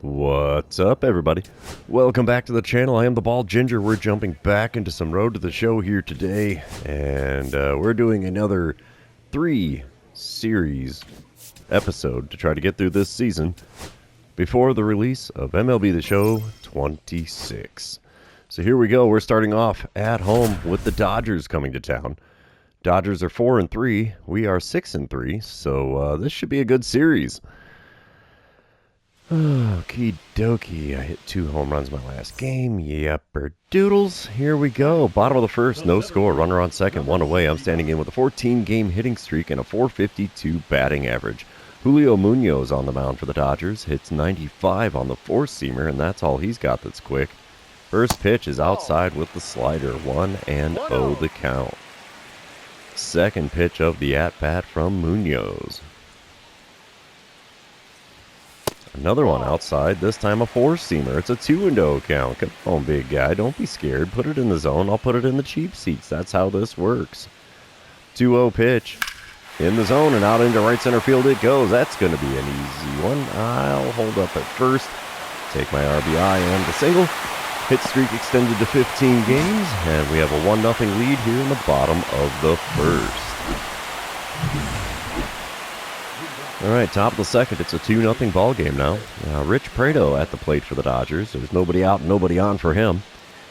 What's up, everybody? Welcome back to the channel. I am the Bald Ginger. We're jumping back into some Road to the Show here today, and we're doing another 3-series episode to try to get through this season before the release of MLB The Show 26. So here we go. We're starting off at home with the Dodgers coming to town. Dodgers are 4-3. We are 6-3. So this should be a good series. Okie dokie. I hit 2 home runs my last game. Yepper doodles. Here we go. Bottom of the first, no score. Runner on second, 1 away. I'm standing in with a 14-game hitting streak and a .452 batting average. Julio Munoz on the mound for the Dodgers. Hits 95 on the four-seamer, and that's all he's got that's quick. First pitch is outside with the slider. 1-0 the count. Second pitch of the at-bat from Munoz. Another one outside, this time a four-seamer. It's a 2-0 count. Come on, big guy. Don't be scared. Put it in the zone. I'll put it in the cheap seats. That's how this works. 2-0 pitch. In the zone and out into right center field it goes. That's going to be an easy one. I'll hold up at first. Take my RBI and the single. Hit streak extended to 15 games. And we have a 1-0 lead here in the bottom of the first. All right, top of the second, it's a 2-0 ball game now. Rich Prado at the plate for the Dodgers. There's nobody out, nobody on for him.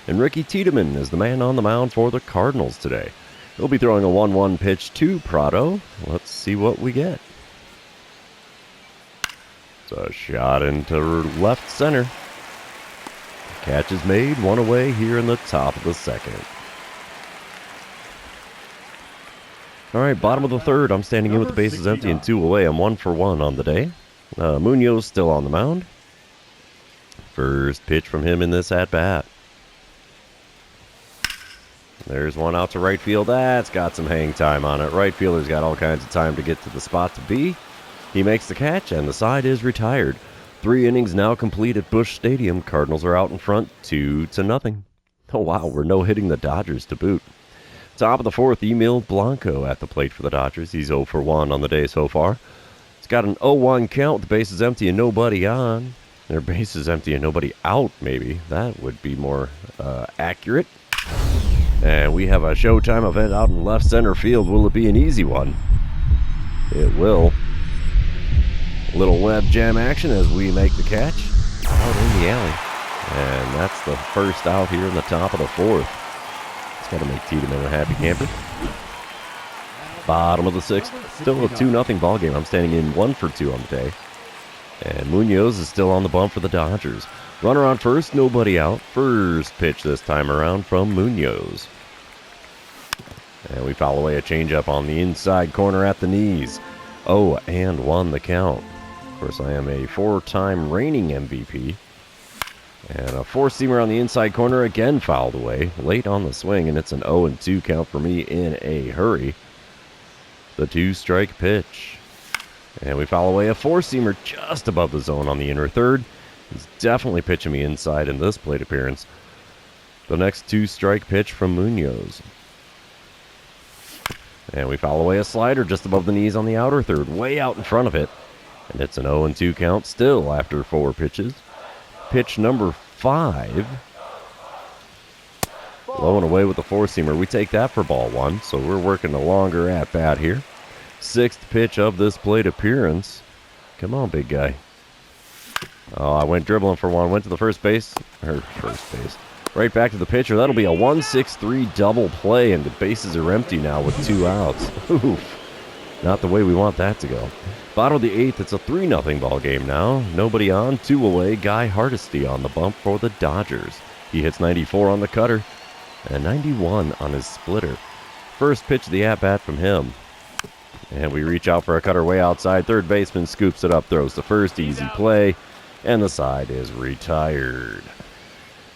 And Ricky Tiedemann is the man on the mound for the Cardinals today. He'll be throwing a 1-1 pitch to Prado. Let's see what we get. It's a shot into left center. Catch is made, 1 away here in the top of the second. All right, bottom of the third. I'm standing in with the bases empty and 2 away. I'm 1 for 1 on the day. Munoz still on the mound. First pitch from him in this at-bat. There's one out to right field. That's got some hang time on it. Right fielder's got all kinds of time to get to the spot to be. He makes the catch, and the side is retired. 3 innings now complete at Busch Stadium. Cardinals are out in front, 2-0. Oh, wow, we're no-hitting the Dodgers to boot. Top of the fourth, Emil Blanco at the plate for the Dodgers. He's 0 for 1 on the day so far. It's got an 0-1 count. The bases empty and nobody on. Their bases empty and nobody out, maybe. That would be more accurate. And we have a Showtime event out in left center field. Will it be an easy one? It will. A little web jam action as we make the catch out in the alley. And that's the first out here in the top of the fourth. Got to make Tiedemann a happy camper. Bottom of the sixth. Still a 2-0 ball game. I'm standing in 1 for 2 on the day. And Munoz is still on the bump for the Dodgers. Runner on first, nobody out. First pitch this time around from Munoz. And we foul away a changeup on the inside corner at the knees. 0-1 the count. Of course, I am a 4-time reigning MVP. And a four-seamer on the inside corner, again fouled away, late on the swing, and it's an 0-2 count for me in a hurry. The 2-strike pitch. And we foul away a four-seamer just above the zone on the inner third. He's definitely pitching me inside in this plate appearance. The next 2-strike pitch from Munoz. And we foul away a slider just above the knees on the outer third, way out in front of it. And it's an 0-2 count still after 4 pitches. Pitch number 5. Low and away with the four-seamer. We take that for ball 1, so we're working a longer at-bat here. 6th pitch of this plate appearance. Come on, big guy. Oh, I went dribbling for 1. Went to the first base. Right back to the pitcher. That'll be a 1-6-3 double play, and the bases are empty now with 2 outs. Oof. Not the way we want that to go. Bottom of the 8th, it's a 3-0 ball game now. Nobody on, 2 away. Guy Hardesty on the bump for the Dodgers. He hits 94 on the cutter and 91 on his splitter. First pitch of the at-bat from him. And we reach out for a cutter way outside. Third baseman scoops it up, throws the first, easy play, and the side is retired.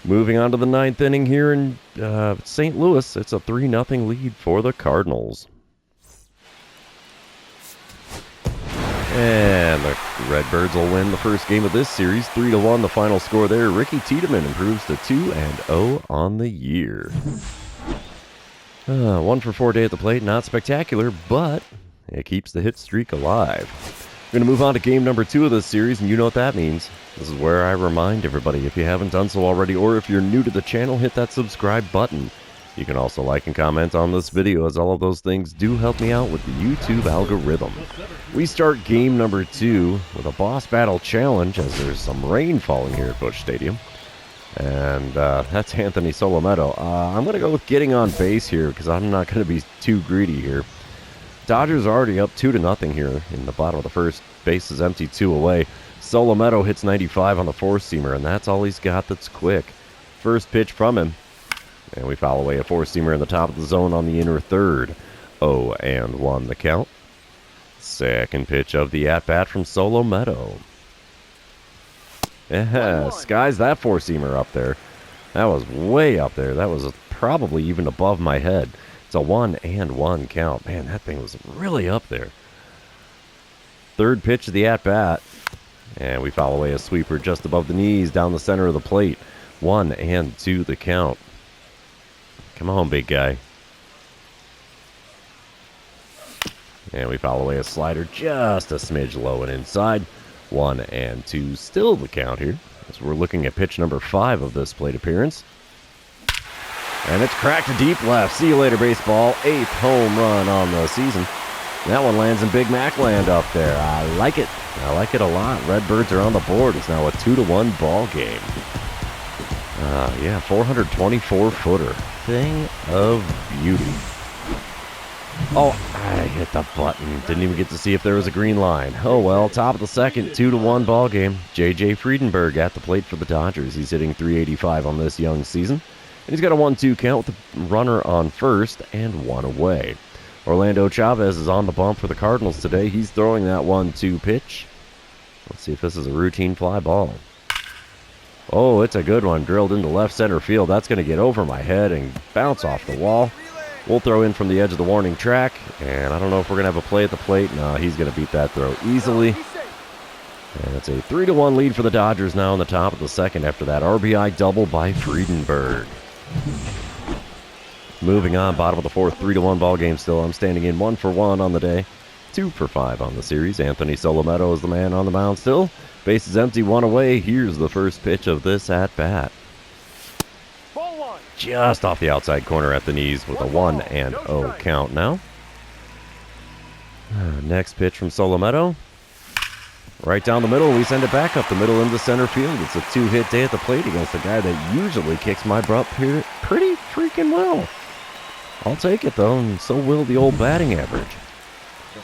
Moving on to the 9th inning here in St. Louis. It's a 3-0 lead for the Cardinals. And the Redbirds will win the first game of this series, 3-1 the final score there. Ricky Tiedemann improves to 2-0 on the year. 1 for 4 day at the plate, not spectacular, but it keeps the hit streak alive. We're going to move on to game number 2 of this series, and you know what that means. This is where I remind everybody, if you haven't done so already, or if you're new to the channel, hit that subscribe button. You can also like and comment on this video, as all of those things do help me out with the YouTube algorithm. We start game number 2 with a boss battle challenge, as there's some rain falling here at Busch Stadium. And that's Anthony Solometo. I'm going to go with getting on base here, because I'm not going to be too greedy here. Dodgers are already up 2-0 here in the bottom of the first. Base is empty, 2 away. Solometo hits 95 on the four-seamer, and that's all he's got that's quick. First pitch from him. And we foul away a four-seamer in the top of the zone on the inner third. 0-1 the count. Second pitch of the at-bat from Solometo. Yeah, skies that four-seamer up there. That was way up there. That was probably even above my head. It's a 1-1 count. Man, that thing was really up there. Third pitch of the at-bat. And we foul away a sweeper just above the knees down the center of the plate. 1-2 the count. Come on, big guy. And we foul away a slider just a smidge low and inside. 1-2 still the count here, as we're looking at pitch number 5 of this plate appearance. And it's cracked to deep left. See you later, baseball. 8th home run on the season. That one lands in Big Mac land up there. I like it. I like it a lot. Redbirds are on the board. It's now a 2-1 ball game. Yeah, 424-footer. Thing of beauty. Oh, I hit the button. Didn't even get to see if there was a green line. Oh well, top of the second, 2-1 ball game. J.J. Friedenberg at the plate for the Dodgers. He's hitting .385 on this young season. And he's got a 1-2 count with the runner on first and 1 away. Orlando Chavez is on the bump for the Cardinals today. He's throwing that 1-2 pitch. Let's see if this is a routine fly ball. Oh, it's a good one. Drilled into left center field. That's going to get over my head and bounce off the wall. We'll throw in from the edge of the warning track. And I don't know if we're going to have a play at the plate. No, he's going to beat that throw easily. And it's a 3-1 lead for the Dodgers now in the top of the second after that RBI double by Friedenberg. Moving on, bottom of the fourth, 3-1 ball game still. I'm standing in 1 for 1 on the day. 2 for 5 on the series. Anthony Solometo is the man on the mound still. Base is empty, 1 away. Here's the first pitch of this at-bat. Just off the outside corner at the knees with a 1-0 count now. Next pitch from Solometo. Right down the middle, we send it back up the middle into center field. It's a 2-hit day at the plate against a guy that usually kicks my butt here pretty freaking well. I'll take it, though, and so will the old batting average.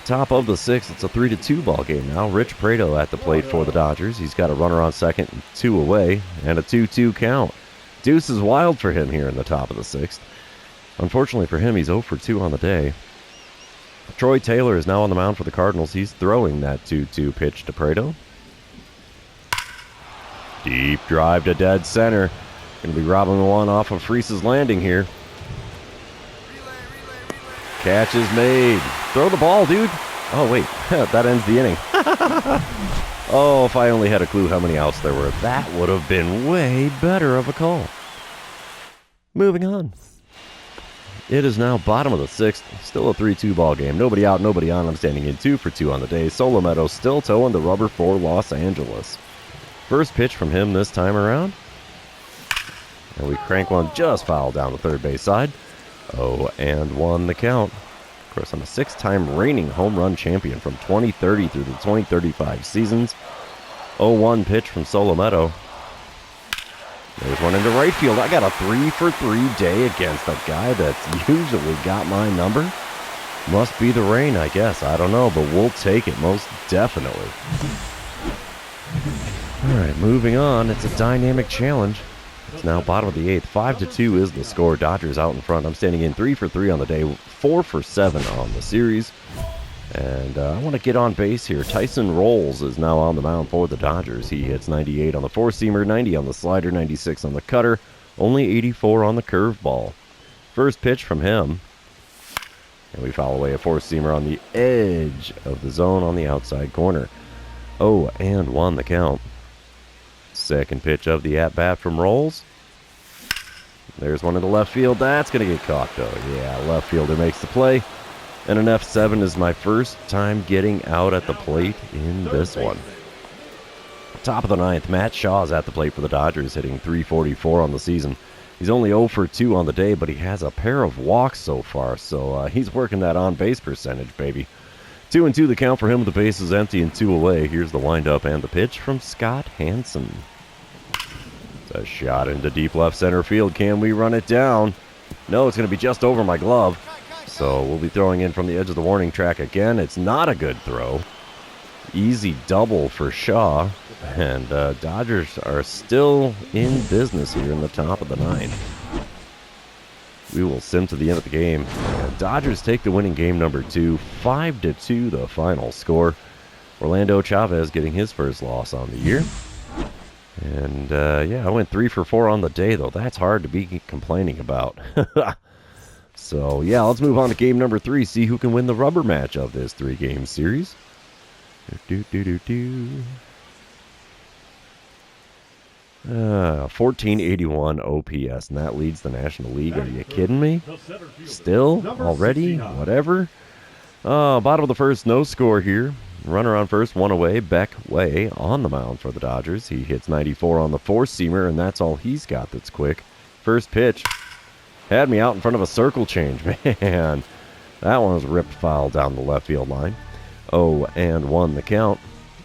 Top of the 6th, it's a 3-2 ball game now. Rich Prado at the plate for the Dodgers. He's got a runner on second, 2 away, and a 2-2 count. Deuce is wild for him here in the top of the 6th. Unfortunately for him, he's 0 for 2 on the day. Troy Taylor is now on the mound for the Cardinals. He's throwing that 2-2 pitch to Prado. Deep drive to dead center. Going to be robbing one off of Freese's landing here. Catch is made. Throw the ball, dude. Oh, wait. That ends the inning. Oh, if I only had a clue how many outs there were, that would have been way better of a call. Moving on. It is now bottom of the 6th. Still a 3-2 ball game. Nobody out, nobody on. I'm standing in 2 for 2 on the day. Solometo still towing the rubber for Los Angeles. First pitch from him this time around. And we crank one just foul down the third base side. 0-1 the count. Of course, I'm a 6-time reigning home run champion from 2030 through the 2035 seasons. 0-1 pitch from Solometo. There's one into right field. I got a 3 for 3 day against a guy that's usually got my number. Must be the rain, I guess. I don't know, but we'll take it most definitely. All right, moving on. It's a dynamic challenge. It's now bottom of the 8th. 5-2 is the score. Dodgers out in front. I'm standing in 3 for 3 on the day. 4 for 7 on the series. And I want to get on base here. Tyson Rolls is now on the mound for the Dodgers. He hits 98 on the four-seamer, 90 on the slider, 96 on the cutter, only 84 on the curveball. First pitch from him. And we foul away a four-seamer on the edge of the zone on the outside corner. 0-1 the count. Second pitch of the at-bat from Rolls. There's one in the left field. That's going to get caught, though. Yeah, left fielder makes the play. And an F7 is my first time getting out at the plate in this one. Top of the ninth, Matt Shaw is at the plate for the Dodgers, hitting .344 on the season. He's only 0 for 2 on the day, but he has a pair of walks so far, so he's working that on-base percentage, baby. 2-2 the count for him with the bases empty and 2 away. Here's the windup and the pitch from Scott Hansen. It's a shot into deep left center field. Can we run it down? No, it's going to be just over my glove. So we'll be throwing in from the edge of the warning track again. It's not a good throw. Easy double for Shaw. And Dodgers are still in business here in the top of the ninth. We will sim to the end of the game. And Dodgers take the winning game number 2. 5-2 the final score. Orlando Chavez getting his first loss on the year. And yeah, I went 3 for 4 on the day, though. That's hard to be complaining about. So yeah, let's move on to game number 3. See who can win the rubber match of this 3-game series. 1481 OPS, and that leads the National League. Are you kidding me? Still? Already? Whatever. Bottom of the first, no score here. Runner on first, 1 away. Beck Way on the mound for the Dodgers. He hits 94 on the four-seamer, and that's all he's got that's quick. First pitch. Had me out in front of a circle change, man. That one was ripped foul down the left field line. 0-1 the count.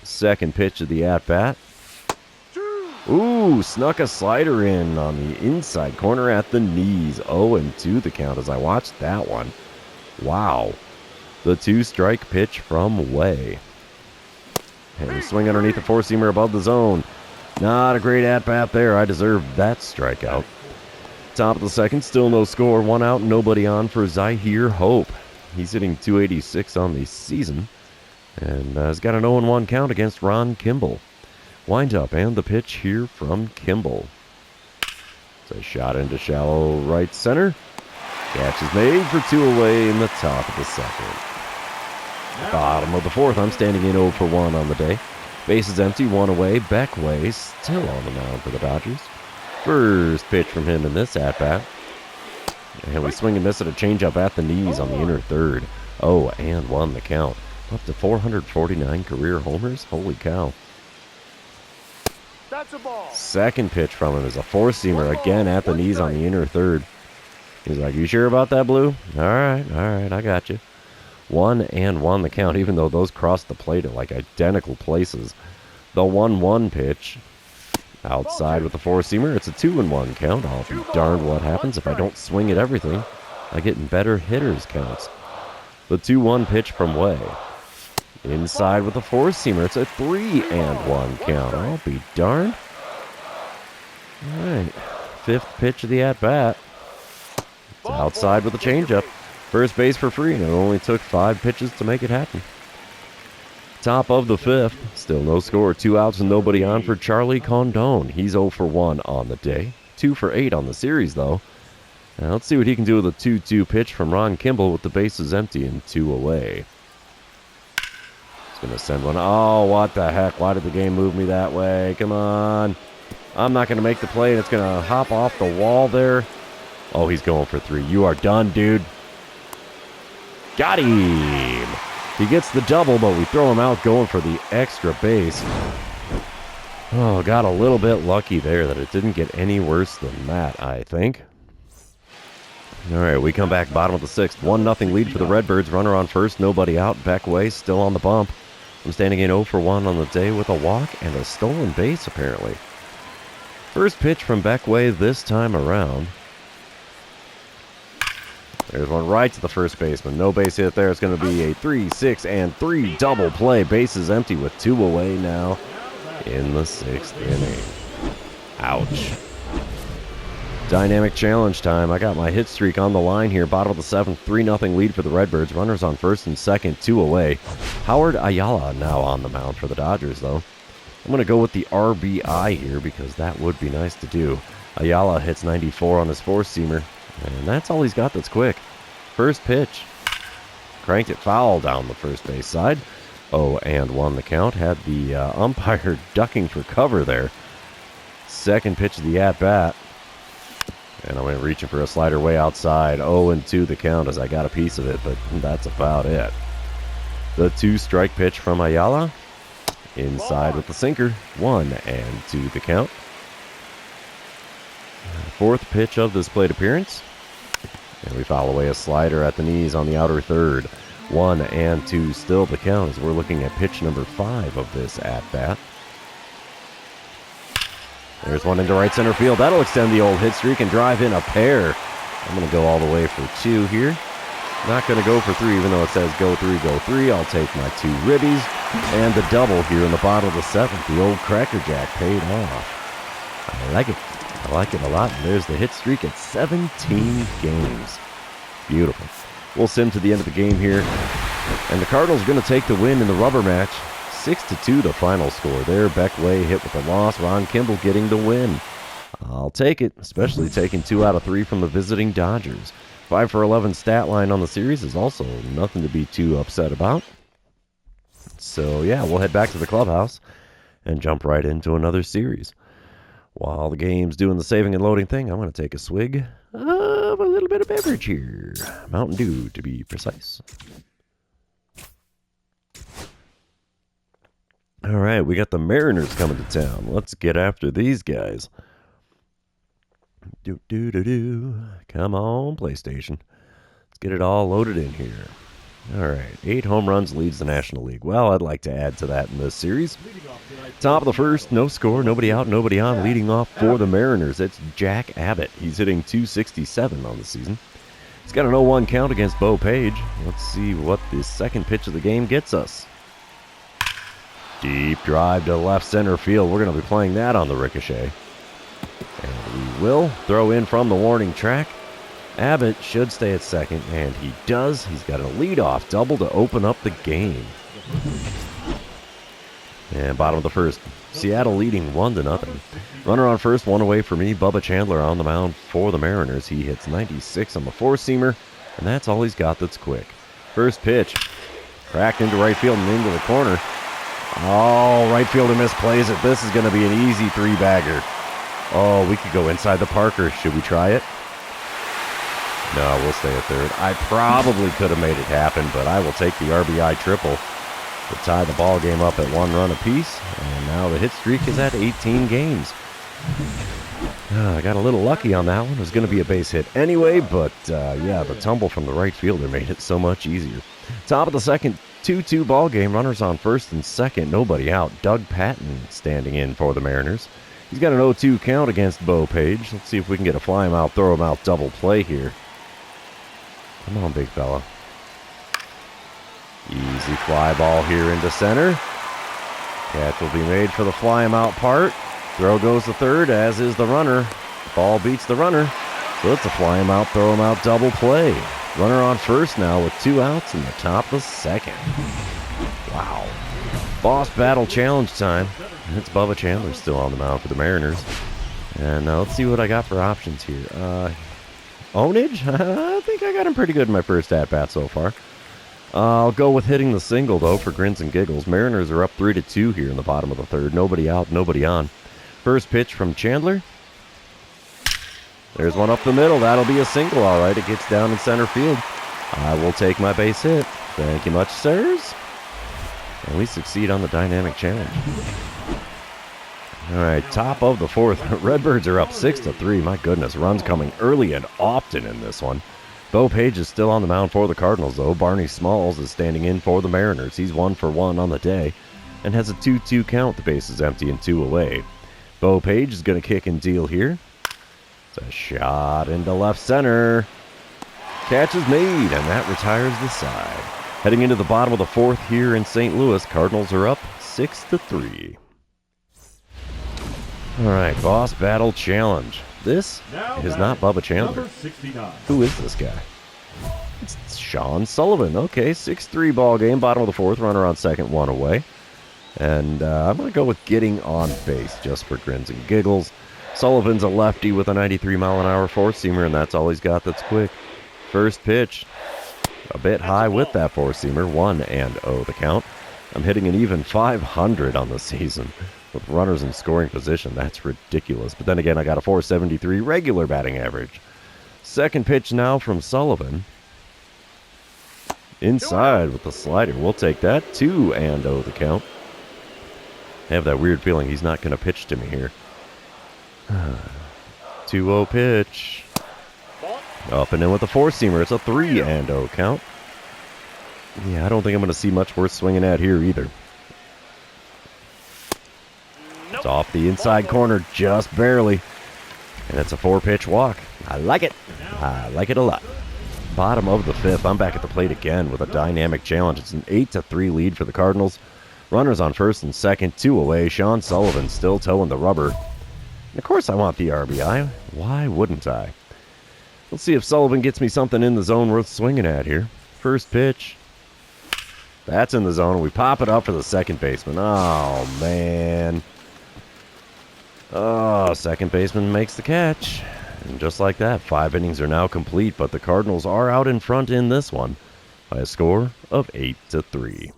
Second pitch of the at-bat. Ooh, snuck a slider in on the inside corner at the knees. 0-2 the count as I watched that one. Wow. The 2-strike pitch from Way. And we swing underneath the four-seamer above the zone. Not a great at-bat there. I deserved that strikeout. Top of the second, still no score. 1 out, nobody on for Zahir Hope. He's hitting .286 on the season. And has got an 0-1 count against Ron Kimball. Wind up and the pitch here from Kimball. It's a shot into shallow right center. Catch is made for 2 away in the top of the second. Bottom of the fourth, I'm standing in 0 for 1 on the day. Bases empty, 1 away. Beck Way still on the mound for the Dodgers. First pitch from him in this at-bat. And we swing and miss at a changeup at the knees on the inner third. 0-1 the count. Up to 449 career homers. Holy cow. That's a ball. Second pitch from him is a four-seamer again at the knees on the inner third. He's like, you sure about that, Blue? All right, I got you. 1-1 the count, even though those crossed the plate at like identical places. The 1-1 pitch. Outside with the four-seamer. It's a 2-1 count. I'll be darned what happens if I don't swing at everything. I get in better hitters counts. The 2-1 pitch from Way. Inside with the four-seamer. It's a 3-1 count. I'll be darned. All right. Fifth pitch of the at-bat. It's outside with a changeup. First base for free, and it only took 5 pitches to make it happen. Top of the fifth. Still no score. 2 outs and nobody on for Charlie Condon. He's 0 for 1 on the day. 2 for 8 on the series, though. Now let's see what he can do with a 2-2 pitch from Ron Kimball with the bases empty and 2 away. He's going to send one. Oh, what the heck? Why did the game move me that way? Come on. I'm not going to make the play, and it's going to hop off the wall there. Oh, he's going for 3. You are done, dude. Got him. He gets the double, but we throw him out going for the extra base. Oh, got a little bit lucky there that it didn't get any worse than that, I think. All right, we come back bottom of the sixth. 1-0 lead for the Redbirds. Runner on first, nobody out. Beck Way still on the bump. I'm standing in 0 for 1 on the day with a walk and a stolen base, apparently. First pitch from Beck Way this time around. There's one right to the first baseman. No base hit there. It's going to be a 3-6-3 double play. Bases empty with 2 away now in the 6th inning. Ouch. Dynamic challenge time. I got my hit streak on the line here. Bottom of the 7th, 3-0 lead for the Redbirds. Runners on first and second, 2 away. Howard Ayala now on the mound for the Dodgers, though. I'm going to go with the RBI here because that would be nice to do. Ayala hits 94 on his four-seamer. And that's all he's got that's quick. First pitch. Cranked it foul down the first base side. 0-1 the count. Had the umpire ducking for cover there. Second pitch of the at-bat. And I went reaching for a slider way outside. 0-2 the count as I got a piece of it, but that's about it. The 2-strike pitch from Ayala. Inside with the sinker. 1-2 the count. Fourth pitch of this plate appearance. And we foul away a slider at the knees on the outer third. 1-2 still the count as we're looking at pitch number 5 of this at-bat. There's one into right center field. That'll extend the old hit streak and drive in a pair. I'm going to go all the way for 2 here. Not going to go for 3, even though it says go 3, go 3. I'll take my 2 ribbies. And the double here in the bottom of the 7th. The old Cracker Jack paid off. I like it. I like it a lot. And there's the hit streak at 17 games. Beautiful. We'll sim to the end of the game here. And the Cardinals are going to take the win in the rubber match. 6-2 the final score there. Beck Way hit with the loss. Ron Kimball getting the win. I'll take it, especially taking 2 out of 3 from the visiting Dodgers. 5 for 11 stat line on the series is also nothing to be too upset about. So yeah, we'll head back to the clubhouse and jump right into another series. While the game's doing the saving and loading thing, I'm going to take a swig of a little bit of beverage here. Mountain Dew, to be precise. All right, we got the Mariners coming to town. Let's get after these guys. Come on, PlayStation. Let's get it all loaded in here. All right, 8 home runs leads the National League. Well, I'd like to add to that in this series. Top of the first, no score, nobody out, nobody on. Leading off for the Mariners, it's Jack Abbott. He's hitting .267 on the season. He's got an 0-1 count against Bo Page. Let's see what the second pitch of the game gets us. Deep drive to left center field. We're going to be playing that on the ricochet. And we will throw in from the warning track. Abbott should stay at second, and he does. He's got a leadoff double to open up the game. And bottom of the first, Seattle leading 1-0. Runner on first, 1 away for me. Bubba Chandler on the mound for the Mariners. He hits 96 on the 4-seamer, and that's all he's got that's quick. First pitch, cracked into right field and into the corner. Oh, right fielder misplays it. This is going to be an easy 3-bagger. Oh, we could go inside the Parker. Should we try it? No, we'll stay at third. I probably could have made it happen, but I will take the RBI triple to tie the ball game up at 1 run apiece. And now the hit streak is at 18 games. I got a little lucky on that one. It was going to be a base hit anyway, but yeah, the tumble from the right fielder made it so much easier. Top of the second, 2-2 ball game. Runners on first and second, nobody out. Doug Patton standing in for the Mariners. He's got an 0-2 count against Bo Page. Let's see if we can get a fly him out, throw him out double play here. Come on, big fella. Easy fly ball here into center. Catch will be made for the fly him out part. Throw goes to third, as is the runner. Ball beats the runner. So it's a fly him out, throw him out double play. Runner on first now with 2 outs in the top of the second. Wow. Boss battle challenge time. It's Bubba Chandler still on the mound for the Mariners. And let's see what I got for options here. Ownage? I think I got him pretty good in my first at-bat so far. I'll go with hitting the single, though, for grins and giggles. Mariners are up 3-2 here in the bottom of the third. Nobody out, nobody on. First pitch from Chandler. There's one up the middle. That'll be a single, all right. It gets down in center field. I will take my base hit. Thank you much, sirs. And we succeed on the dynamic challenge. All right, top of the fourth. Redbirds are up 6-3. My goodness, runs coming early and often in this one. Bo Page is still on the mound for the Cardinals, though. Barney Smalls is standing in for the Mariners. He's 1 for 1 on the day and has a 2-2 count. The base is empty and 2 away. Bo Page is going to kick and deal here. It's a shot into left center. Catch is made, and that retires the side. Heading into the bottom of the fourth here in St. Louis, Cardinals are up 6-3. All right, Boss Battle Challenge. This is not Bubba Chandler. Who is this guy? It's Sean Sullivan. Okay, 6-3 ball game, bottom of the fourth, runner on second, 1 away. And I'm going to go with getting on base just for grins and giggles. Sullivan's a lefty with a 93-mile-an-hour four-seamer, and that's all he's got that's quick. First pitch, a bit high with that four-seamer, 1-0 the count. I'm hitting an even 500 on the season. with runners in scoring position. That's ridiculous. But then again, I got a 473 regular batting average. Second pitch now from Sullivan. Inside with the slider. We'll take that. 2-0 the count. I have that weird feeling he's not going to pitch to me here. 2-0 pitch. Up and in with the four-seamer. It's a 3-0 count. Yeah, I don't think I'm going to see much worth swinging at here either. It's off the inside corner just barely. And it's a 4-pitch walk. I like it. I like it a lot. Bottom of the fifth. I'm back at the plate again with a dynamic challenge. It's an 8-3 lead for the Cardinals. Runners on first and second, 2 away. Sean Sullivan still towing the rubber. And of course I want the RBI. Why wouldn't I? Let's see if Sullivan gets me something in the zone worth swinging at here. First pitch. That's in the zone. We pop it up for the second baseman. Oh, man. Oh, second baseman makes the catch. And just like that, 5 innings are now complete, but the Cardinals are out in front in this one by a score of 8-3.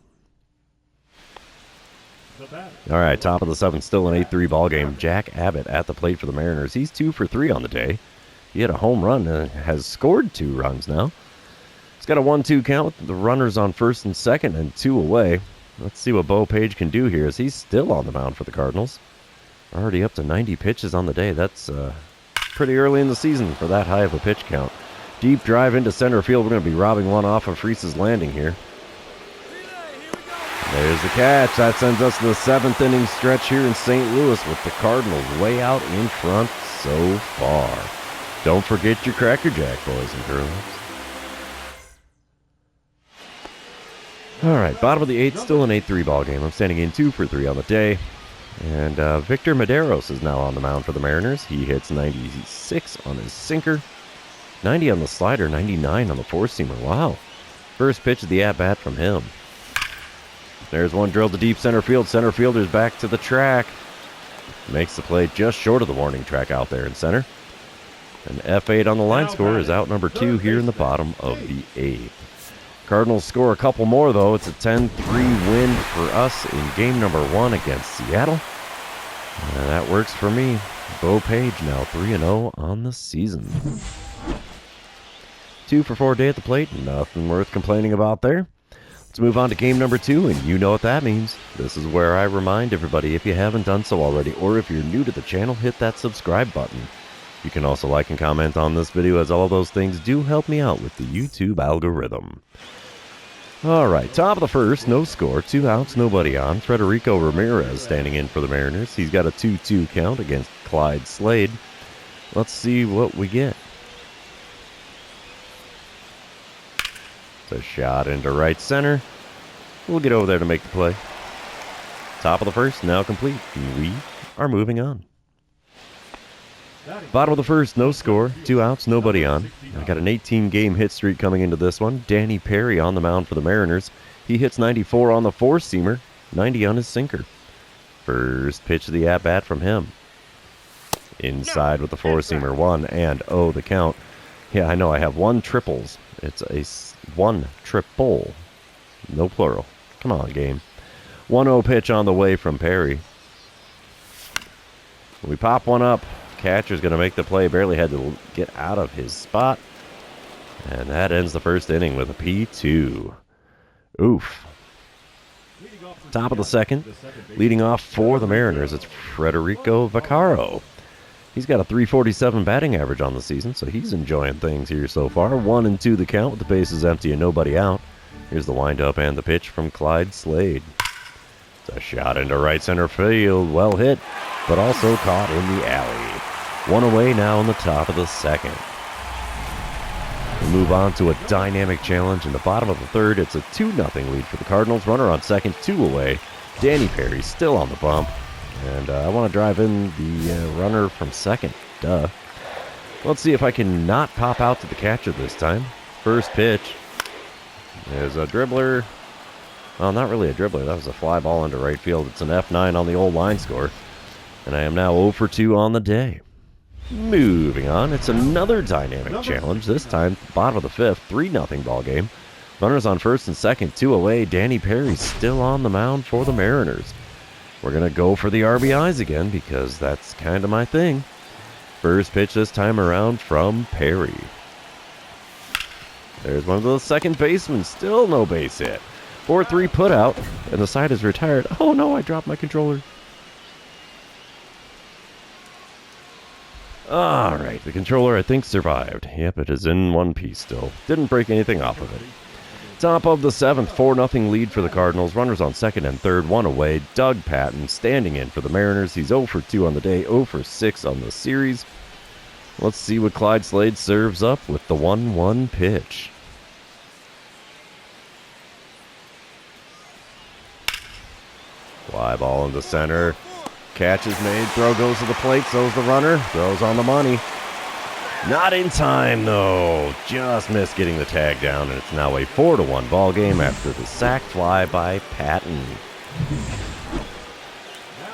All right, top of the seventh, still an 8-3 ball game. Jack Abbott at the plate for the Mariners. He's 2 for 3 on the day. He had a home run and has scored 2 runs now. He's got a 1-2 count with the runners on first and second and 2 away. Let's see what Bo Page can do here as he's still on the mound for the Cardinals. Already up to 90 pitches on the day. That's pretty early in the season for that high of a pitch count. Deep drive into center field. We're going to be robbing one off of Freese's Landing here. There's the catch. That sends us to the 7th inning stretch here in St. Louis with the Cardinals way out in front so far. Don't forget your Cracker Jack, boys and girls. All right, bottom of the 8th, still an 8-3 ball game. I'm standing in 2 for 3 on the day. And Victor Medeiros is now on the mound for the Mariners. He hits 96 on his sinker, 90 on the slider, 99 on the four-seamer. Wow. First pitch of the at-bat from him. There's one drilled to deep center field. Center fielder's back to the track. Makes the play just short of the warning track out there in center. An F8 on the line score is out number 2 here in the bottom of the 8th. Cardinals score a couple more, though. It's a 10-3 win for us in game number 1 against Seattle. And that works for me. Bo Page now 3-0 on the season. 2 for 4 day at the plate. Nothing worth complaining about there. Let's move on to game number 2, and you know what that means. This is where I remind everybody, if you haven't done so already, or if you're new to the channel, hit that subscribe button. You can also like and comment on this video, as all of those things do help me out with the YouTube algorithm. All right, top of the first, no score, 2 outs, nobody on. Federico Ramirez standing in for the Mariners. He's got a 2-2 count against Clyde Slade. Let's see what we get. It's a shot into right center. We'll get over there to make the play. Top of the first, now complete. We are moving on. Bottom of the first, no score, 2 outs, nobody on. I got an 18-game hit streak coming into this one. Danny Perry on the mound for the Mariners. He hits 94 on the four-seamer, 90 on his sinker. First pitch of the at-bat from him. Inside with the four-seamer, 1-0 the count. Yeah, I know I have 1 triples. It's a 1 triple. No plural. Come on, game. 1-0 pitch on the way from Perry. We pop one up. Catcher's going to make the play. Barely had to get out of his spot. And that ends the first inning with a P2. Oof. Top of the second. Leading off for the Mariners, it's Federico Vaccaro. He's got a .347 batting average on the season, so he's enjoying things here so far. 1-2 the count with the bases empty and nobody out. Here's the windup and the pitch from Clyde Slade. It's a shot into right center field. Well hit, but also caught in the alley. 1 away now in the top of the second. We move on to a dynamic challenge in the bottom of the third. It's a 2-0 lead for the Cardinals. Runner on second, 2 away. Danny Perry still on the bump. And I want to drive in the runner from second. Duh. Let's see if I can not pop out to the catcher this time. First pitch. There's a dribbler. Well, not really a dribbler. That was a fly ball into right field. It's an F9 on the old line score. And I am now 0 for 2 on the day. Moving on, it's another dynamic challenge. This time, bottom of the fifth, 3-0 ball game. Runners on first and second, 2 away. Danny Perry still on the mound for the Mariners. We're going to go for the RBIs again because that's kind of my thing. First pitch this time around from Perry. There's one of the second basemen. Still no base hit. 4-3 put out, and the side is retired. Oh no, I dropped my controller. Alright, the controller I think survived. Yep, it is in one piece still. Didn't break anything off of it. Top of the 7th, 4-0 lead for the Cardinals. Runners on second and third, one away. Doug Patton standing in for the Mariners. He's 0 for 2 on the day, 0 for 6 on the series. Let's see what Clyde Slade serves up with the 1-1 pitch. Fly ball into center. Catch is made. Throw goes to the plate. So's the runner. Throws on the money. Not in time, though. Just missed getting the tag down, and it's now a 4-1 ball game after the sac fly by Patton.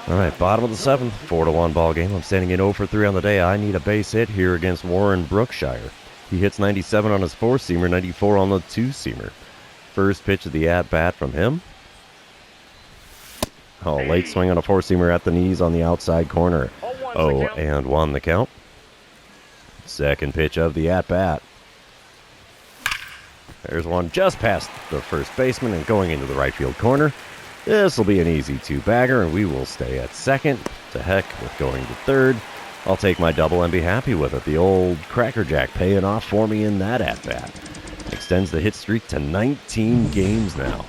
All right, bottom of the 7th, 4-1 ball game. I'm standing in 0 for 3 on the day. I need a base hit here against Warren Brookshire. He hits 97 on his 4-seamer, 94 on the 2-seamer. First pitch of the at-bat from him. Oh, late swing on a 4-seamer at the knees on the outside corner. 0-1 the count. Second pitch of the at-bat. There's one just past the first baseman and going into the right field corner. This will be an easy 2-bagger, and we will stay at second. To heck with going to third. I'll take my double and be happy with it. The old Cracker Jack paying off for me in that at-bat. Extends the hit streak to 19 games now.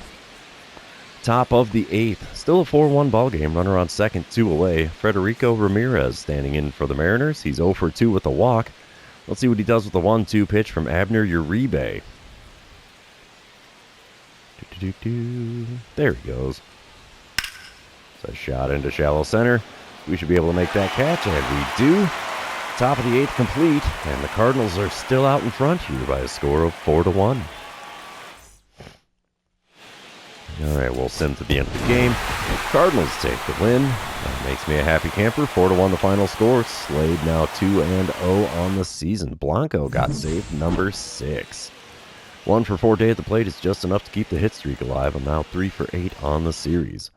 Top of the 8th. Still a 4-1 ball game. Runner on second, 2 away. Federico Ramirez standing in for the Mariners. He's 0 for 2 with a walk. Let's see what he does with the 1-2 pitch from Abner Uribe. There he goes. It's a shot into shallow center. We should be able to make that catch, and we do. Top of the 8th complete, and the Cardinals are still out in front here by a score of 4-1. All right, we'll send to the end of the game. The Cardinals take the win. That makes me a happy camper. 4-1 the final score. Slade now 2-0 on the season. Blanco got saved number 6. 1 for 4 day at the plate is just enough to keep the hit streak alive. I'm now 3 for 8 on the series.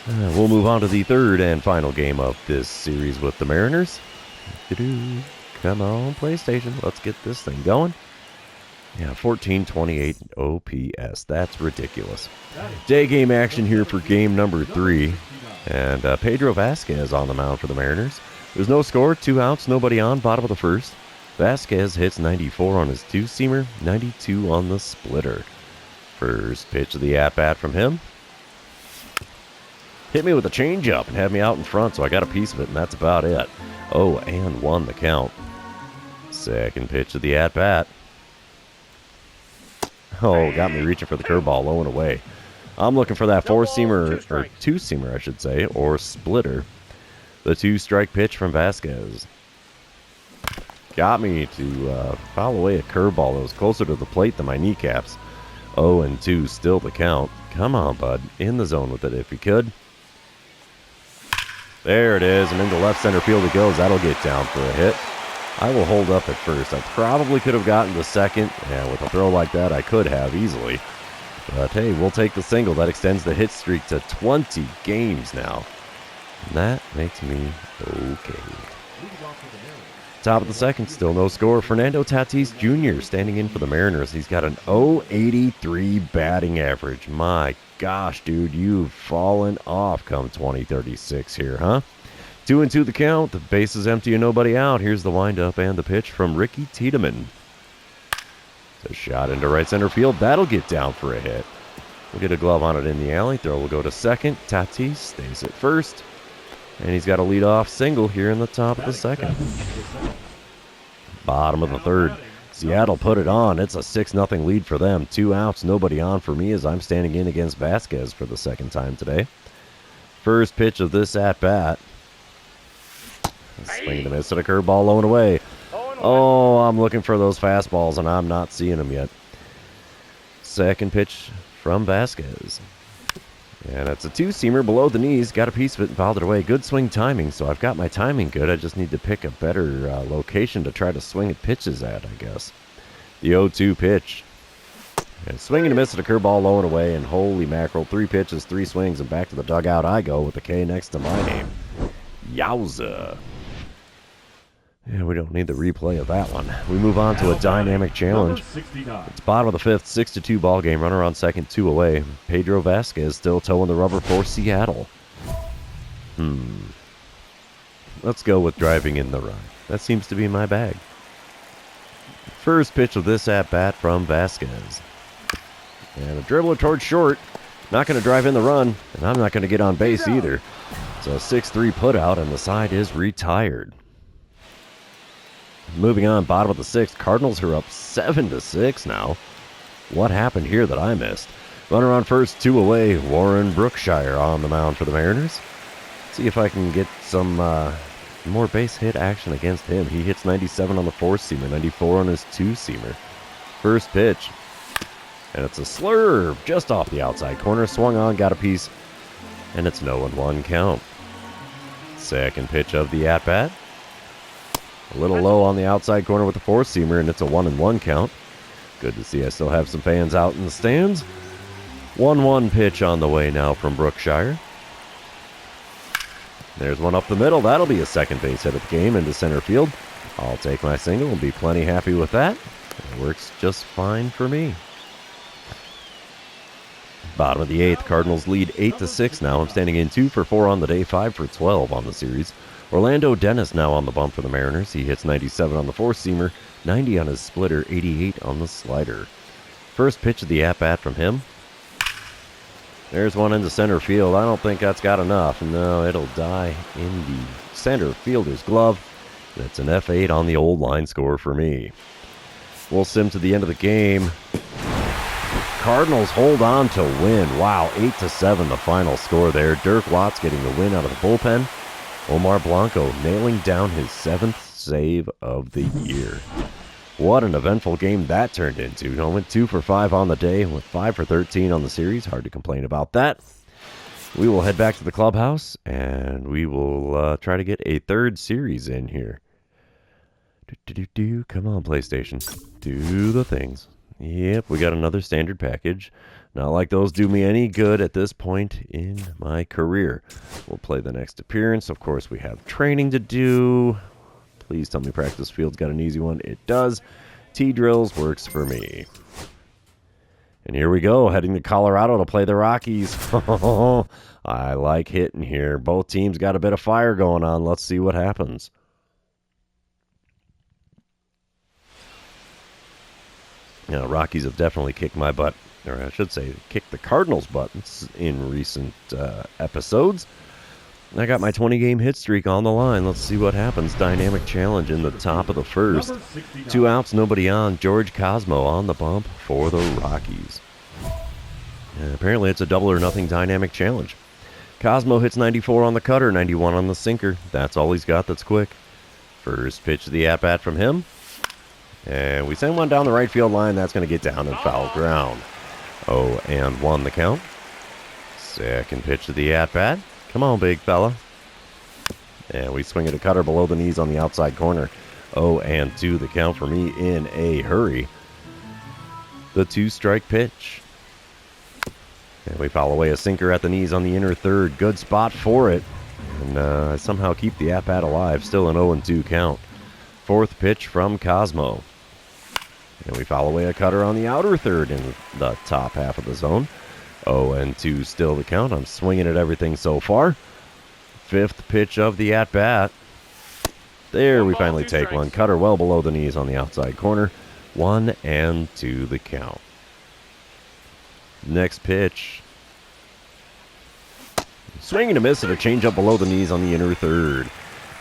We'll move on to the third and final game of this series with the Mariners. Come on, PlayStation. Let's get this thing going. Yeah, 1428 OPS. That's ridiculous. Day game action here for game number 3. And Pedro Vasquez on the mound for the Mariners. There's no score, 2 outs, nobody on, bottom of the first. Vasquez hits 94 on his 2-seamer, 92 on the splitter. First pitch of the at-bat from him. Hit me with a changeup and had me out in front, so I got a piece of it, and that's about it. 0-1 the count. Second pitch of the at-bat. Oh, got me reaching for the curveball, low and away. I'm looking for that 4-seamer, or 2-seamer, I should say, or splitter. The 2-strike pitch from Vasquez. Got me to foul away a curveball that was closer to the plate than my kneecaps. 0-2, still the count. Come on, bud. In the zone with it if you could. There it is, and into left center field it goes. That'll get down for a hit. I will hold up at first. I probably could have gotten to second. Yeah, with a throw like that, I could have easily. But hey, we'll take the single. That extends the hit streak to 20 games now. And that makes me okay. Top of the second, still no score. Fernando Tatis Jr. standing in for the Mariners. He's got an .083 batting average. My gosh, dude, you've fallen off come 2036 here, huh? 2-2 the count. The base is empty and nobody out. Here's the windup and the pitch from Ricky Tiedemann. It's a shot into right center field. That'll get down for a hit. We'll get a glove on it in the alley. Throw will go to second. Tatis stays at first. And he's got a leadoff single here in the top of the second. Bottom of the third. Seattle put it on. It's a 6-0 lead for them. 2 outs, nobody on for me as I'm standing in against Vasquez for the second time today. First pitch of this at-bat. Swing and a miss at a curveball low and away. Oh, I'm looking for those fastballs and I'm not seeing them yet. Second pitch from Vasquez. And it's a 2-seamer below the knees. Got a piece of it and fouled it away. Good swing timing, so I've got my timing good. I just need to pick a better location to try to swing at pitches at, I guess. The 0-2 pitch. And swinging a miss at a curveball low and away, and holy mackerel, 3 pitches, 3 swings, and back to the dugout I go with the K next to my name. Yowza. Yeah, we don't need the replay of that one. We move on to a dynamic challenge. It's bottom of the 5th, 6-2 ball game. Runner on second, 2 away. Pedro Vasquez still towing the rubber for Seattle. Let's go with driving in the run. That seems to be my bag. First pitch of this at-bat from Vasquez. And a dribbler towards short. Not going to drive in the run, and I'm not going to get on base either. It's a 6-3 putout, and the side is retired. Moving on, bottom of the 6th, Cardinals are up 7-6 now. What happened here that I missed? Runner on first, 2 away. Warren Brookshire on the mound for the Mariners. See if I can get some more base hit action against him. He hits 97 on the 4-seamer, 94 on his 2-seamer. First pitch. And it's a slurve just off the outside corner. Swung on, got a piece, and it's 0-1 count. Second pitch of the at-bat. A little low on the outside corner with the 4-seamer, and it's a 1-1 count. Good to see I still have some fans out in the stands. 1-1 pitch on the way now from Brookshire. There's one up the middle. That'll be a second base hit of the game into center field. I'll take my single and be plenty happy with that. It works just fine for me. Bottom of the 8th, Cardinals lead 8-6 now. I'm standing in 2 for 4 on the day, 5 for 12 on the series. Orlando Dennis now on the bump for the Mariners. He hits 97 on the 4-seamer, 90 on his splitter, 88 on the slider. First pitch of the at-bat from him. There's one into center field. I don't think that's got enough. No, it'll die in the center fielder's glove. That's an F8 on the old line score for me. We'll sim to the end of the game. Cardinals hold on to win. Wow, 8-7 the final score there. Dirk Watts getting the win out of the bullpen. Omar Blanco nailing down his 7th save of the year. What an eventful game that turned into. I went 2 for 5 on the day with 5 for 13 on the series. Hard to complain about that. We will head back to the clubhouse and we will try to get a 3rd series in here. Come on, PlayStation. Do the things. Yep, we got another standard package. Not like those do me any good at this point in my career. We'll play the next appearance. Of course, we have training to do. Please tell me practice field's got an easy one. It does. T-drills works for me. And here we go, heading to Colorado to play the Rockies. I like hitting here. Both teams got a bit of fire going on. Let's see what happens. You know, Rockies have definitely kicked my butt, or I should say, kicked the Cardinals' buttons in recent episodes. I got my 20-game hit streak on the line. Let's see what happens. Dynamic challenge in the top of the 1st. 2 outs, nobody on. George Cosmo on the bump for the Rockies. And apparently it's a double or nothing dynamic challenge. Cosmo hits 94 on the cutter, 91 on the sinker. That's all he's got that's quick. First pitch of the at-bat from him. And we send one down the right field line. That's going to get down and foul ground. 0-1 the count. Second pitch of the at-bat. Come on, big fella. And we swing at a cutter below the knees on the outside corner. 0-2 the count for me in a hurry. The 2-strike pitch. And we foul away a sinker at the knees on the inner 3rd. Good spot for it. And somehow keep the at-bat alive. Still an 0-2 count. 4th pitch from Cosmo. And we foul away a cutter on the outer 3rd in the top half of the zone. 0-2 still the count. I'm swinging at everything so far. 5th pitch of the at-bat. There, we finally take one. Cutter well below the knees on the outside corner. 1-2 the count. Next pitch. Swing and a miss at a changeup below the knees on the inner 3rd.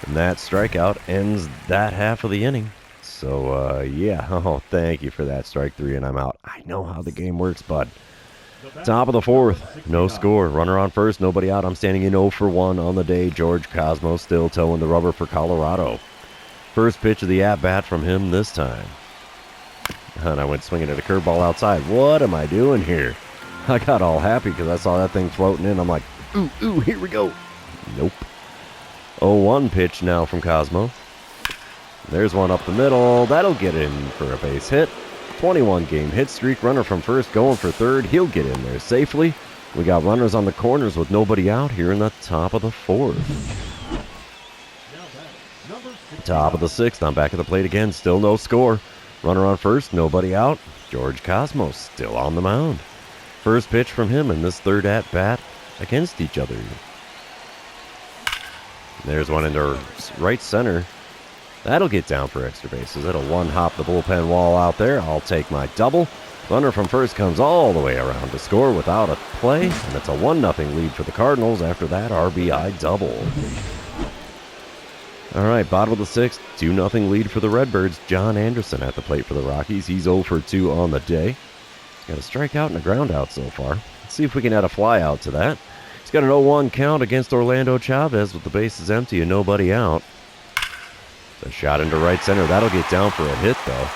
And that strikeout ends that half of the inning. So, yeah. Oh, thank you for that. Strike 3 and I'm out. I know how the game works, bud. Top of the 4th. No score. Runner on first. Nobody out. I'm standing in 0 for 1 on the day. George Cosmo still towing the rubber for Colorado. First pitch of the at-bat from him this time. And I went swinging at a curveball outside. What am I doing here? I got all happy because I saw that thing floating in. I'm like, ooh, here we go. Nope. 0-1 pitch now from Cosmo. There's one up the middle. That'll get in for a base hit. 21 game hit streak. Runner from first going for third. He'll get in there safely. We got runners on the corners with nobody out here in the top of the fourth. Top of the sixth. I'm back at the plate again. Still no score. Runner on first. Nobody out. George Cosmos still on the mound. First pitch from him in this third at-bat against each other. There's one into right center. That'll get down for extra bases. That'll one-hop the bullpen wall out there. I'll take my double. Runner from first comes all the way around to score without a play, and it's a 1-0 lead for the Cardinals after that RBI double. All right, bottom of the sixth, 2-0 lead for the Redbirds. John Anderson at the plate for the Rockies. He's 0 for 2 on the day. He's got a strikeout and a groundout so far. Let's see if we can add a flyout to that. He's got an 0-1 count against Orlando Chavez with the bases empty and nobody out. A shot into right center. That'll get down for a hit, though.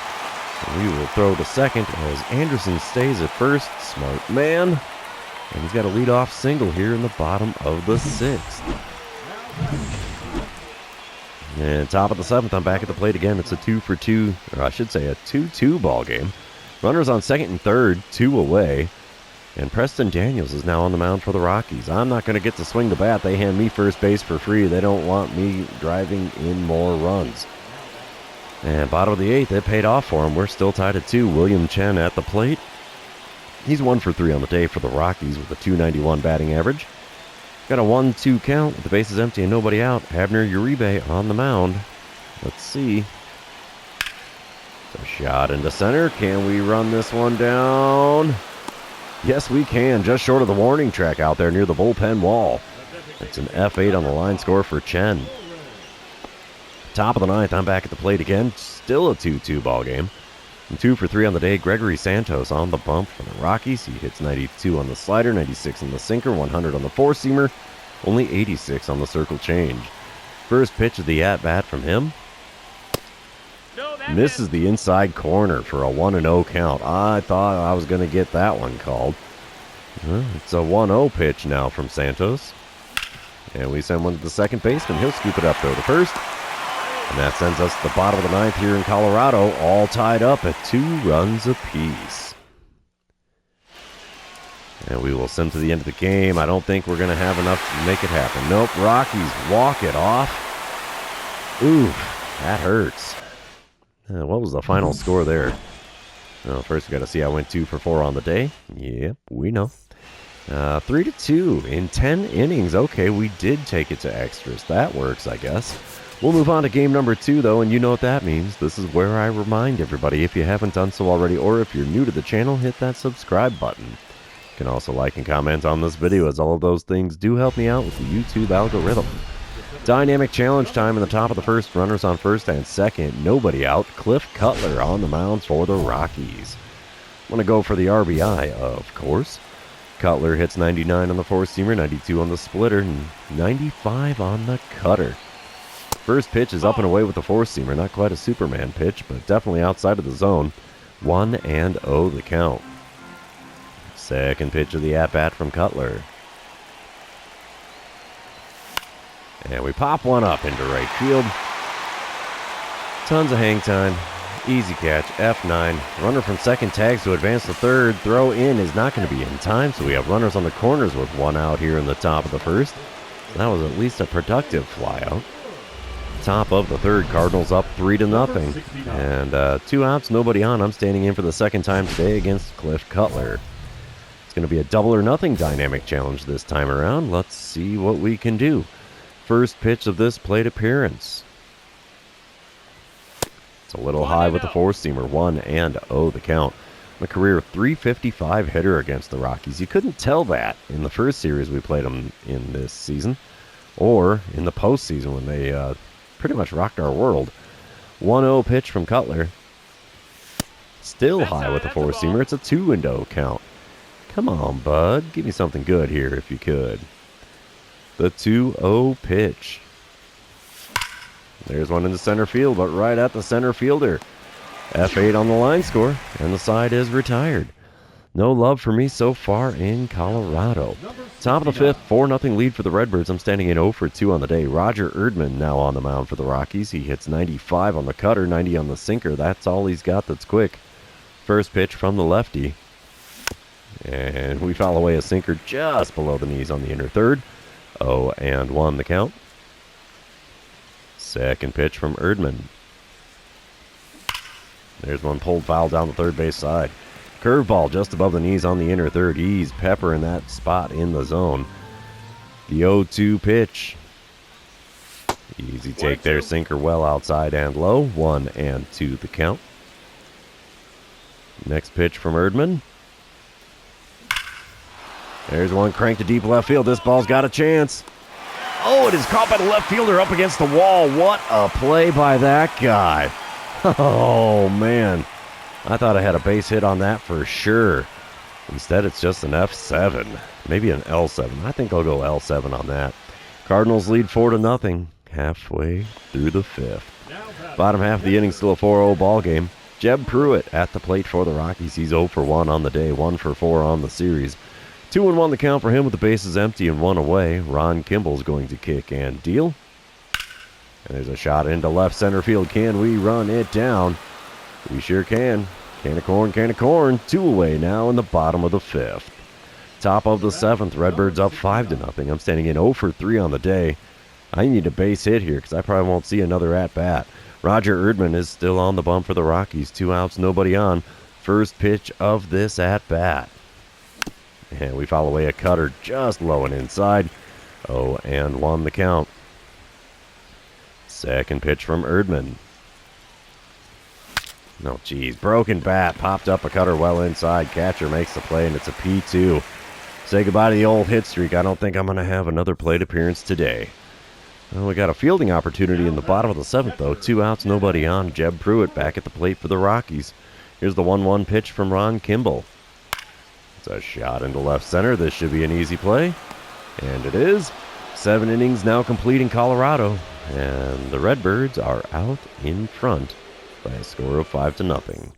And we will throw to second as Anderson stays at first. Smart man. And he's got a leadoff single here in the bottom of the sixth. And top of the seventh, I'm back at the plate again. It's a 2 for 2, or I should say a 2-2 ball game. Runners on second and third, 2 away. And Preston Daniels is now on the mound for the Rockies. I'm not going to get to swing the bat. They hand me first base for free. They don't want me driving in more runs. And bottom of the eighth, it paid off for him. We're still tied at 2. William Chen at the plate. He's 1 for 3 on the day for the Rockies with a .291 batting average. Got a 1-2 count with the bases empty and nobody out. Abner Uribe on the mound. Let's see. It's a shot into center. Can we run this one down? Yes, we can. Just short of the warning track out there near the bullpen wall. It's an F8 on the line score for Chen. Top of the ninth, I'm back at the plate again. Still a 2-2 ball game. And 2 for 3 on the day. Gregory Santos on the bump for the Rockies. He hits 92 on the slider, 96 on the sinker, 100 on the four-seamer, only 86 on the circle change. First pitch of the at-bat from him. Misses the inside corner for a 1-0 count. I thought I was going to get that one called. It's a 1-0 pitch now from Santos. And we send one to the second baseman. He'll scoop it up there to first. And that sends us to the bottom of the ninth here in Colorado, all tied up at 2 runs apiece. And we will send to the end of the game. I don't think we're going to have enough to make it happen. Nope, Rockies walk it off. Ooh, that hurts. What was the final score there? Well, first we got to see I went 2 for 4 on the day. Yep, we know. 3-2 in 10 innings. Okay, we did take it to extras. That works, I guess. We'll move on to game number 2, though, and you know what that means. This is where I remind everybody, if you haven't done so already, or if you're new to the channel, hit that subscribe button. You can also like and comment on this video, as all of those things do help me out with the YouTube algorithm. Dynamic challenge time in the top of the first. Runners on first and second. Nobody out. Cliff Cutler on the mound for the Rockies. Want to go for the RBI, of course. Cutler hits 99 on the four-seamer, 92 on the splitter, and 95 on the cutter. First pitch is up and away with the four-seamer. Not quite a Superman pitch, but definitely outside of the zone. 1-0 the count. Second pitch of the at-bat from Cutler. And we pop one up into right field. Tons of hang time. Easy catch. F9. Runner from second tags to advance to third. Throw in is not going to be in time, so we have runners on the corners with 1 out here in the top of the first. That was at least a productive flyout. Top of the third, Cardinals up 3-0. And 2 outs, nobody on. I'm standing in for the second time today against Cliff Cutler. It's going to be a double or nothing dynamic challenge this time around. Let's see what we can do. First pitch of this plate appearance. It's a little high with the four-seamer. 1-0 the count. A career .355 hitter against the Rockies. You couldn't tell that in the first series we played them in this season, or in the postseason when they pretty much rocked our world. 1-0 pitch from Cutler. Still high with the four-seamer. It's a 2-0 count. Come on, bud. Give me something good here if you could. The 2-0 pitch. There's one into center field, but right at the center fielder. F8 on the line score, and the side is retired. No love for me so far in Colorado. Top of the fifth, 4-0 lead for the Redbirds. I'm standing in 0 for 2 on the day. Roger Erdman now on the mound for the Rockies. He hits 95 on the cutter, 90 on the sinker. That's all he's got that's quick. First pitch from the lefty. And we foul away a sinker just below the knees on the inner third. 0-1 the count. Second pitch from Erdman. There's one pulled foul down the third base side. Curveball just above the knees on the inner third. He's peppering that spot in the zone. The 0-2 pitch. Easy take there. Sinker well outside and low. 1-2 the count. Next pitch from Erdman. There's one cranked to deep left field. This ball's got a chance. Oh, it is caught by the left fielder up against the wall. What a play by that guy. Oh, man. I thought I had a base hit on that for sure. Instead, it's just an F7. Maybe an L7. I think I'll go L7 on that. Cardinals lead 4-0 halfway through the fifth. Bottom half of the inning, still a 4-0 ball game. Jeb Pruitt at the plate for the Rockies. He's 0 for 1 on the day, 1 for 4 on the series. 2-1 the count for him with the bases empty and 1 away. Ron Kimball's going to kick and deal. And there's a shot into left center field. Can we run it down? We sure can. Can of corn, can of corn. 2 away now in the bottom of the fifth. Top of the seventh. Redbirds up 5-0. I'm standing in 0 for 3 on the day. I need a base hit here because I probably won't see another at-bat. Roger Erdman is still on the bump for the Rockies. 2 outs, nobody on. First pitch of this at-bat. And we foul away a cutter just low and inside. 0-1 the count. Second pitch from Erdman. Oh, geez. Broken bat. Popped up a cutter well inside. Catcher makes the play, and it's a P2. Say goodbye to the old hit streak. I don't think I'm going to have another plate appearance today. Well, we got a fielding opportunity in the bottom of the seventh, though. 2 outs, nobody on. Jeb Pruitt back at the plate for the Rockies. Here's the 1-1 pitch from Ron Kimball. It's a shot into left center. This should be an easy play. And it is. 7 innings now complete in Colorado. And the Redbirds are out in front by a score of 5-0.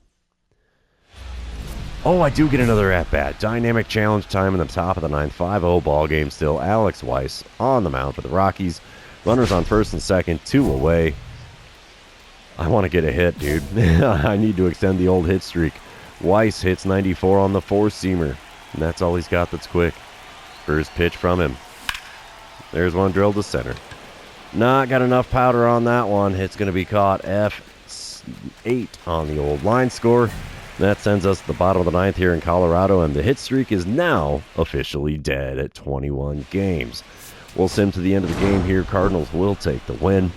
Oh, I do get another at-bat. Dynamic challenge time in the top of the ninth. 5-0 ball game still. Alex Weiss on the mound for the Rockies. Runners on first and second, 2 away. I want to get a hit, dude. I need to extend the old hit streak. Weiss hits 94 on the four-seamer. And that's all he's got that's quick. First pitch from him. There's one drilled to center. Not got enough powder on that one. It's going to be caught. F8 on the old line score. That sends us to the bottom of the ninth here in Colorado, and the hit streak is now officially dead at 21 games. We'll sim to the end of the game here. Cardinals will take the win.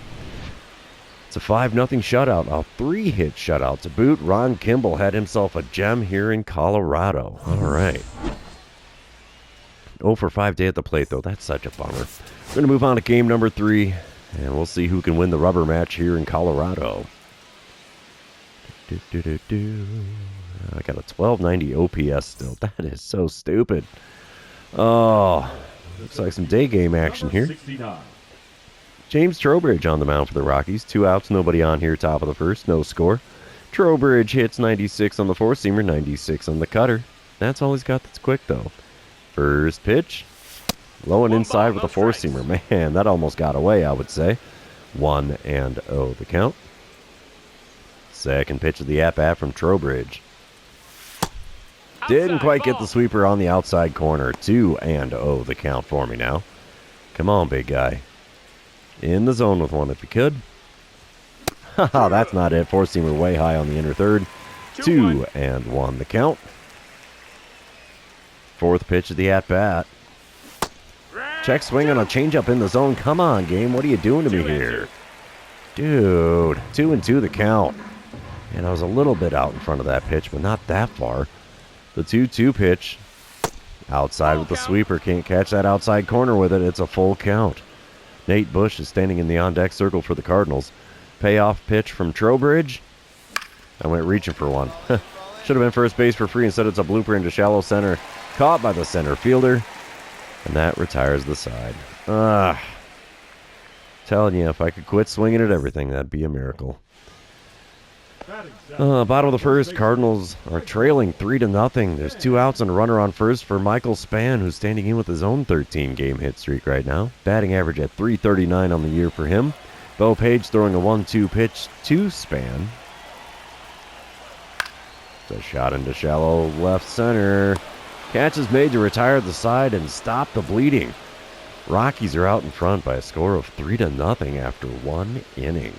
It's a 5-0 shutout, a 3-hit shutout to boot. Ron Kimball had himself a gem here in Colorado. All right. 0 for 5 day at the plate, though. That's such a bummer. We're going to move on to game number 3, and we'll see who can win the rubber match here in Colorado. I got a 1290 OPS still. That is so stupid. Oh, looks like some day game action here. James Trowbridge on the mound for the Rockies. 2 outs, nobody on here, top of the first, no score. Trowbridge hits 96 on the four-seamer, 96 on the cutter. That's all he's got that's quick, though. First pitch. Low and inside with a four-seamer. Man, that almost got away, I would say. 1-0 the count. Second pitch of the at-bat from Trowbridge. Didn't quite get the sweeper on the outside corner. 2-0 the count for me now. Come on, big guy. In the zone with one if you could. Haha, that's not it. Four-seamer way high on the inner third. 2-1 the count. Fourth pitch of the at-bat. Check swing on a changeup in the zone. Come on, game. What are you doing to me here? Dude. 2-2 the count. And I was a little bit out in front of that pitch, but not that far. The 2-2 pitch. Outside with the sweeper. Can't catch that outside corner with it. It's a full count. Nate Bush is standing in the on-deck circle for the Cardinals. Payoff pitch from Trowbridge. I went reaching for one. Should have been first base for free. Instead, it's a blooper into shallow center. Caught by the center fielder. And that retires the side. Telling you, if I could quit swinging at everything, that'd be a miracle. Bottom of the first, Cardinals are trailing 3-0. There's 2 outs and a runner on first for Michael Spann, who's standing in with his own 13-game hit streak right now. Batting average at .339 on the year for him. Bo Page throwing a 1-2 pitch to Spann. It's a shot into shallow left center. Catch is made to retire the side and stop the bleeding. Rockies are out in front by a score of 3-0 after 1 inning.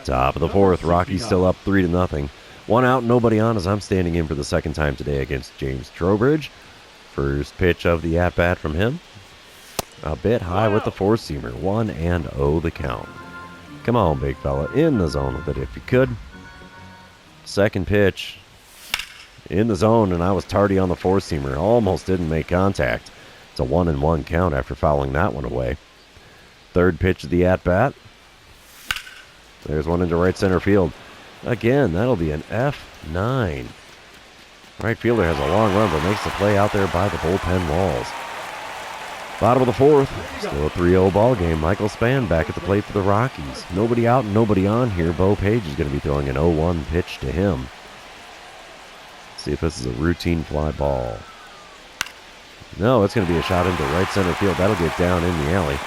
Top of the fourth, Rockies still up 3-0. 1 out, nobody on as I'm standing in for the second time today against James Trowbridge. First pitch of the at-bat from him. A bit high with the four-seamer. 1-0 the count. Come on, big fella. In the zone with it if you could. Second pitch. In the zone, and I was tardy on the four-seamer. Almost didn't make contact. It's a 1-1 count after fouling that one away. Third pitch of the at-bat. There's one into right center field. Again, that'll be an F9. Right fielder has a long run, but makes the play out there by the bullpen walls. Bottom of the fourth. Still a 3-0 ball game. Michael Spann back at the plate for the Rockies. Nobody out and nobody on here. Bo Page is going to be throwing an 0-1 pitch to him. Let's see if this is a routine fly ball. No, it's going to be a shot into right center field. That'll get down in the alley.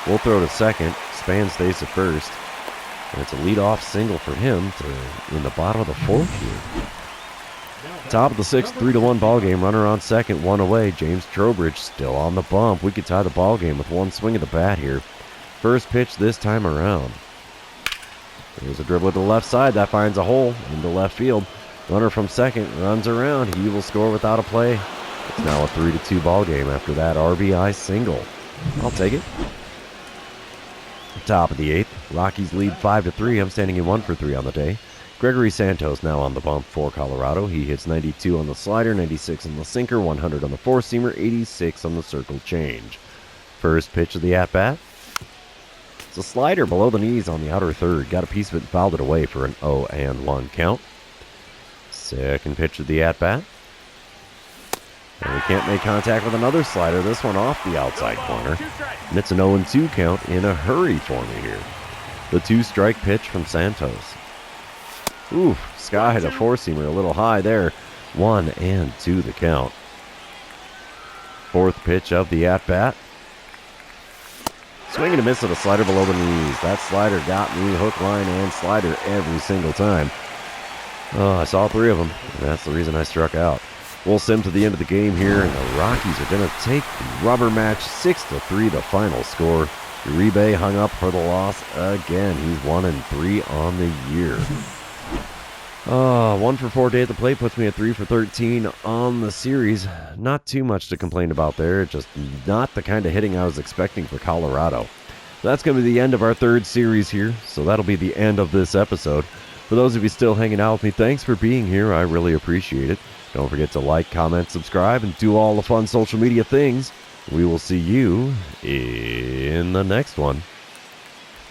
We'll throw to second. Spann stays at first. And it's a leadoff single for him in the bottom of the fourth here. Top of the sixth, 3-1 ball game. Runner on second, 1 away. James Trowbridge still on the bump. We could tie the ball game with one swing of the bat here. First pitch this time around. There's a dribble to the left side. That finds a hole into left field. Runner from second runs around. He will score without a play. It's now a 3-2 ball game after that RBI single. I'll take it. Top of the eighth. Rockies lead 5-3. I'm standing in 1 for 3 on the day. Gregory Santos now on the bump for Colorado. He hits 92 on the slider, 96 on the sinker, 100 on the four-seamer, 86 on the circle change. First pitch of the at-bat. It's a slider below the knees on the outer third. Got a piece of it and fouled it away for an 0-1 count. Second pitch of the at-bat. And we can't make contact with another slider. This one off the outside corner. And it's an 0-2 count in a hurry for me here. The 2-strike pitch from Santos. Oof, skied a four-seamer a little high there. 1-2 the count. Fourth pitch of the at-bat. Swing and a miss of a slider below the knees. That slider got me hook, line, and slider every single time. Oh, I saw 3 of them, and that's the reason I struck out. We'll sim to the end of the game here, and the Rockies are going to take the rubber match 6-3, the final score. Uribe hung up for the loss again. He's 1-3 on the year. 1 for 4 day at the plate puts me at 3 for 13 on the series. Not too much to complain about there. Just not the kind of hitting I was expecting for Colorado. That's going to be the end of our third series here, so that'll be the end of this episode. For those of you still hanging out with me, thanks for being here. I really appreciate it. Don't forget to like, comment, subscribe, and do all the fun social media things. We will see you in the next one.